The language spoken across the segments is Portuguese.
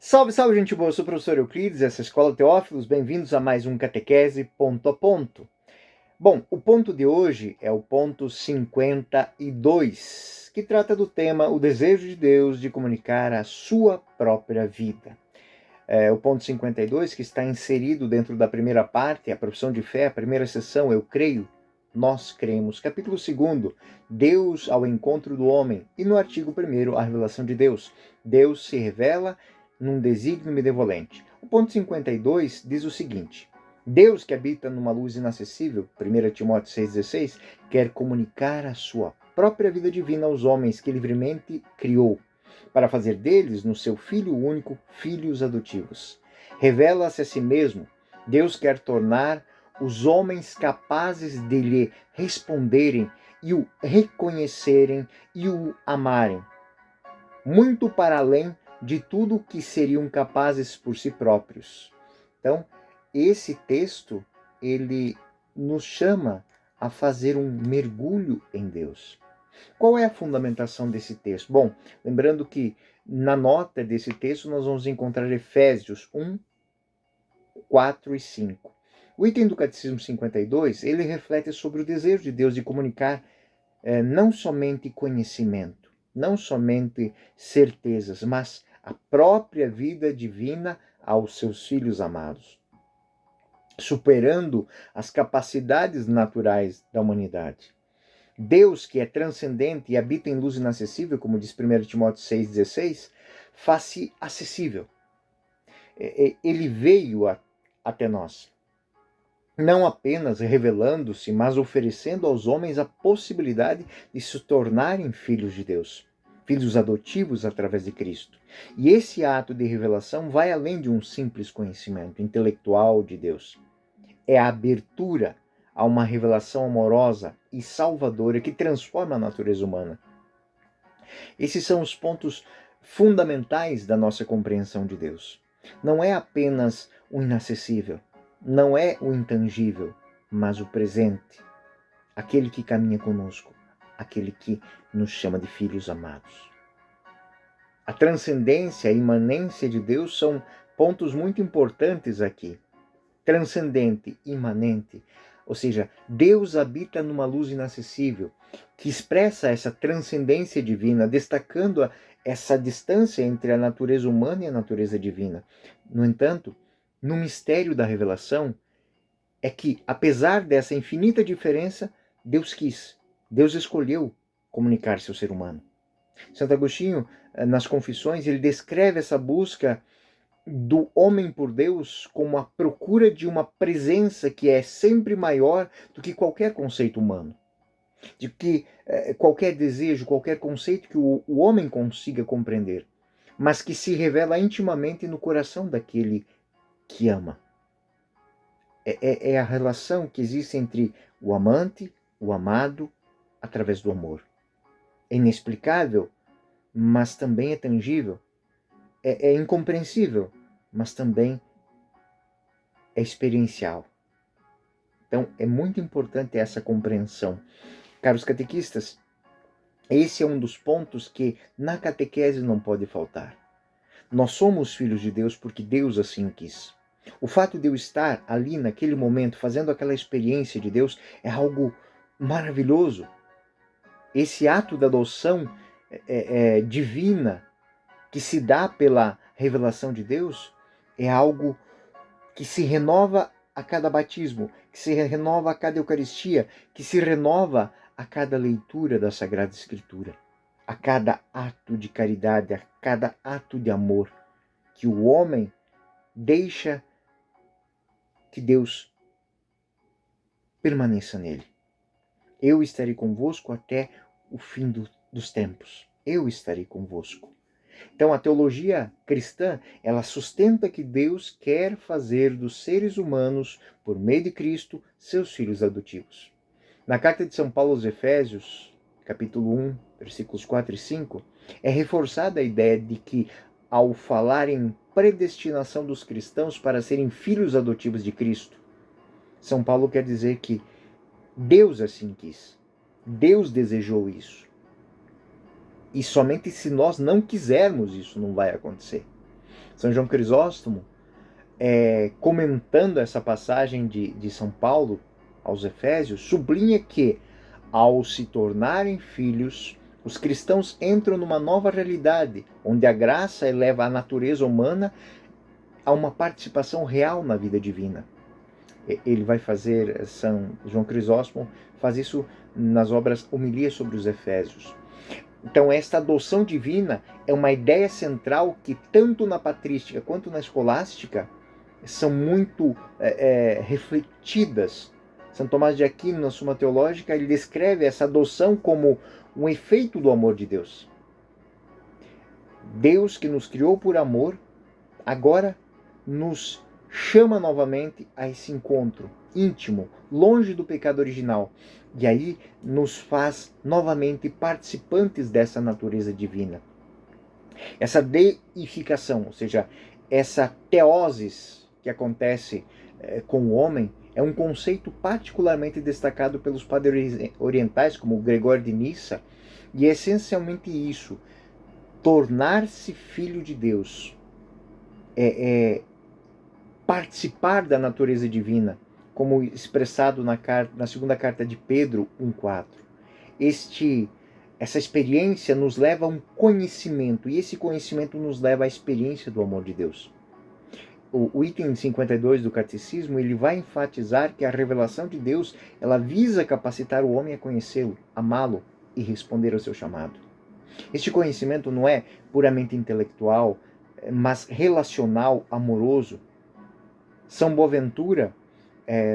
Salve, salve, gente boa! Eu sou o professor Euclides, essa é a Escola Teófilos. Bem-vindos a mais um Catequese Ponto a Ponto. Bom, o ponto de hoje é o ponto 52, que trata do tema o desejo de Deus de comunicar a sua própria vida. O ponto 52, que está inserido dentro da primeira parte, a profissão de fé, a primeira sessão, eu creio, nós cremos. Capítulo 2, Deus ao encontro do homem. E no artigo 1º, a revelação de Deus. Deus se revela num desígnio benevolente. O ponto 52 diz o seguinte: Deus, que habita numa luz inacessível, 1 Timóteo 6,16, quer comunicar a sua própria vida divina aos homens que livremente criou, para fazer deles, no seu Filho único, filhos adotivos. Revela-se a si mesmo. Deus quer tornar os homens capazes de lhe responderem e o reconhecerem e o amarem, muito para além de tudo que seriam capazes por si próprios. Então, esse texto, ele nos chama a fazer um mergulho em Deus. Qual é a fundamentação desse texto? Bom, lembrando que na nota desse texto nós vamos encontrar Efésios 1, 4 e 5. O item do Catecismo 52, ele reflete sobre o desejo de Deus de comunicar não somente conhecimento, não somente certezas, mas a própria vida divina aos seus filhos amados, superando as capacidades naturais da humanidade. Deus, que é transcendente e habita em luz inacessível, como diz 1 Timóteo 6,16, faz-se acessível. Ele veio até nós, não apenas revelando-se, mas oferecendo aos homens a possibilidade de se tornarem filhos de Deus, filhos adotivos através de Cristo. E esse ato de revelação vai além de um simples conhecimento intelectual de Deus. É a abertura a uma revelação amorosa e salvadora que transforma a natureza humana. Esses são os pontos fundamentais da nossa compreensão de Deus. Não é apenas o inacessível, não é o intangível, mas o presente, aquele que caminha conosco, aquele que nos chama de filhos amados. A transcendência e a imanência de Deus são pontos muito importantes aqui. Transcendente, imanente, ou seja, Deus habita numa luz inacessível, que expressa essa transcendência divina, destacando essa distância entre a natureza humana e a natureza divina. No entanto, no mistério da revelação, é que, apesar dessa infinita diferença, Deus quis, Deus escolheu comunicar-se ao ser humano. Santo Agostinho, nas Confissões, ele descreve essa busca do homem por Deus como a procura de uma presença que é sempre maior do que qualquer conceito humano, de que qualquer desejo, qualquer conceito que o homem consiga compreender, mas que se revela intimamente no coração daquele que ama. É a relação que existe entre o amante, o amado, através do amor. É inexplicável, mas também é tangível. É incompreensível, mas também é experiencial. Então, é muito importante essa compreensão. Caros catequistas, esse é um dos pontos que na catequese não pode faltar. Nós somos filhos de Deus porque Deus assim o quis. O fato de eu estar ali naquele momento, fazendo aquela experiência de Deus, é algo maravilhoso. Esse ato da adoção divina, que se dá pela revelação de Deus, é algo que se renova a cada batismo, que se renova a cada Eucaristia, que se renova a cada leitura da Sagrada Escritura, a cada ato de caridade, a cada ato de amor, que o homem deixa que Deus permaneça nele. Eu estarei convosco até o fim dos tempos. Eu estarei convosco. Então, a teologia cristã, ela sustenta que Deus quer fazer dos seres humanos, por meio de Cristo, seus filhos adotivos. Na carta de São Paulo aos Efésios, capítulo 1, versículos 4 e 5, é reforçada a ideia de que, ao falar em predestinação dos cristãos para serem filhos adotivos de Cristo, São Paulo quer dizer que Deus assim quis. Deus desejou isso. E somente se nós não quisermos isso não vai acontecer. São João Crisóstomo, comentando essa passagem de São Paulo aos Efésios, sublinha que, ao se tornarem filhos, os cristãos entram numa nova realidade, onde a graça eleva a natureza humana a uma participação real na vida divina. Ele vai fazer, São João Crisóstomo faz isso nas obras Homilias sobre os Efésios. Então, esta adoção divina é uma ideia central que, tanto na patrística quanto na escolástica, são muito refletidas. São Tomás de Aquino, na Suma Teológica, ele descreve essa adoção como um efeito do amor de Deus. Deus, que nos criou por amor, agora nos chama novamente a esse encontro íntimo, longe do pecado original. E aí nos faz novamente participantes dessa natureza divina. Essa deificação, ou seja, essa teoses que acontece com o homem, é um conceito particularmente destacado pelos padres orientais, como Gregório de Nissa, e é essencialmente isso: tornar-se filho de Deus. Participar da natureza divina, como expressado na segunda carta de Pedro 1,4. Essa experiência nos leva a um conhecimento, e esse conhecimento nos leva à experiência do amor de Deus. O item 52 do Catecismo, ele vai enfatizar que a revelação de Deus, ela visa capacitar o homem a conhecê-lo, amá-lo e responder ao seu chamado. Este conhecimento não é puramente intelectual, mas relacional, amoroso. São Boaventura,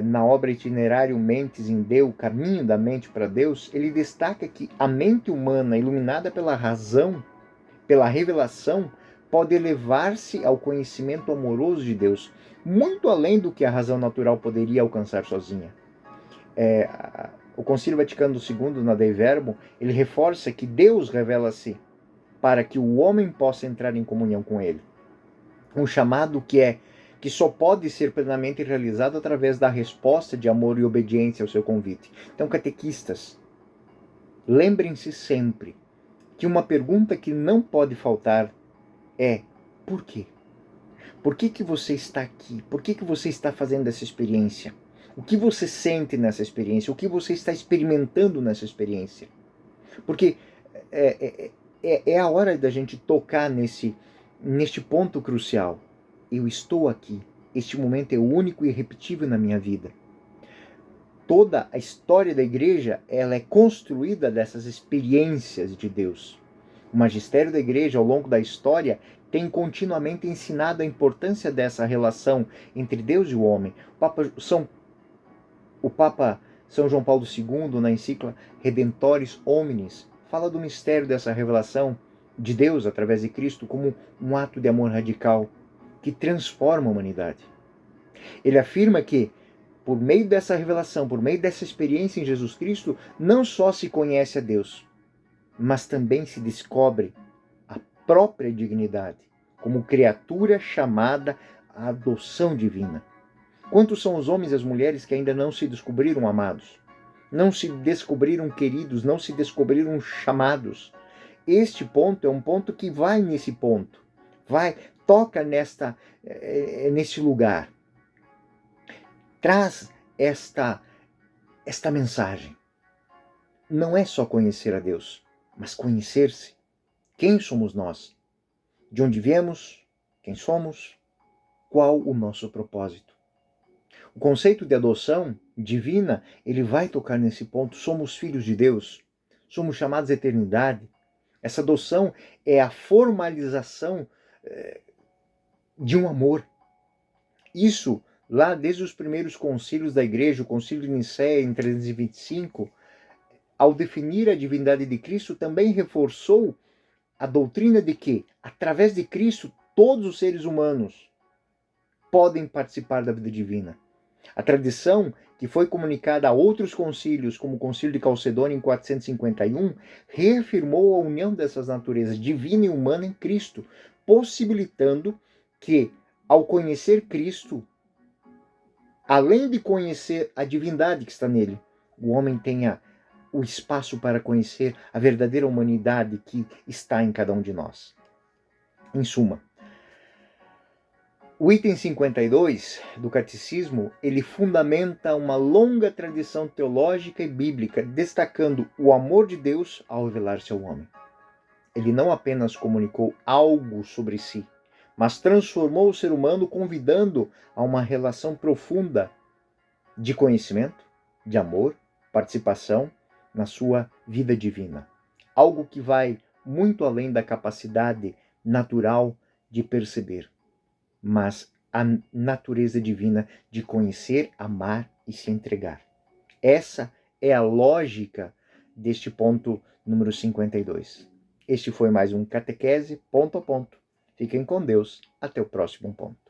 na obra Itinerário Mentes in Deo, Caminho da Mente para Deus, ele destaca que a mente humana, iluminada pela razão, pela revelação, pode elevar-se ao conhecimento amoroso de Deus, muito além do que a razão natural poderia alcançar sozinha. O Concílio Vaticano II, na Dei Verbum, ele reforça que Deus revela-se para que o homem possa entrar em comunhão com ele. Um chamado que só pode ser plenamente realizado através da resposta de amor e obediência ao seu convite. Então, catequistas, lembrem-se sempre que uma pergunta que não pode faltar é: por quê? Por que você está aqui? Por que você está fazendo essa experiência? O que você sente nessa experiência? O que você está experimentando nessa experiência? Porque é a hora da gente tocar neste ponto crucial. Eu estou aqui. Este momento é único e irrepetível na minha vida. Toda a história da igreja, ela é construída dessas experiências de Deus. O magistério da igreja, ao longo da história, tem continuamente ensinado a importância dessa relação entre Deus e o homem. O Papa São João Paulo II, na encíclica Redemptoris Hominis, fala do mistério dessa revelação de Deus através de Cristo como um ato de amor radical que transforma a humanidade. Ele afirma que, por meio dessa revelação, por meio dessa experiência em Jesus Cristo, não só se conhece a Deus, mas também se descobre a própria dignidade, como criatura chamada à adoção divina. Quantos são os homens e as mulheres que ainda não se descobriram amados? Não se descobriram queridos, não se descobriram chamados? Este ponto é um ponto que vai nesse ponto. Toca nesse lugar. Traz esta mensagem. Não é só conhecer a Deus, mas conhecer-se. Quem somos nós? De onde viemos? Quem somos? Qual o nosso propósito? O conceito de adoção divina, ele vai tocar nesse ponto. Somos filhos de Deus. Somos chamados à eternidade. Essa adoção é a formalização de um amor. Isso, lá desde os primeiros concílios da igreja, o concílio de Nicéia em 325, ao definir a divindade de Cristo, também reforçou a doutrina de que, através de Cristo, todos os seres humanos podem participar da vida divina. A tradição, que foi comunicada a outros concílios, como o Concílio de Calcedônia em 451, reafirmou a união dessas naturezas divina e humana em Cristo, possibilitando que, ao conhecer Cristo, além de conhecer a divindade que está nele, o homem tenha o espaço para conhecer a verdadeira humanidade que está em cada um de nós. Em suma, O item 52 do Catecismo, ele fundamenta uma longa tradição teológica e bíblica, destacando o amor de Deus ao revelar-se ao homem. Ele não apenas comunicou algo sobre si, mas transformou o ser humano, convidando a uma relação profunda de conhecimento, de amor, participação na sua vida divina. Algo que vai muito além da capacidade natural de perceber, mas a natureza divina de conhecer, amar e se entregar. Essa é a lógica deste ponto número 52. Este foi mais um Catequese Ponto a Ponto. Fiquem com Deus. Até o próximo ponto.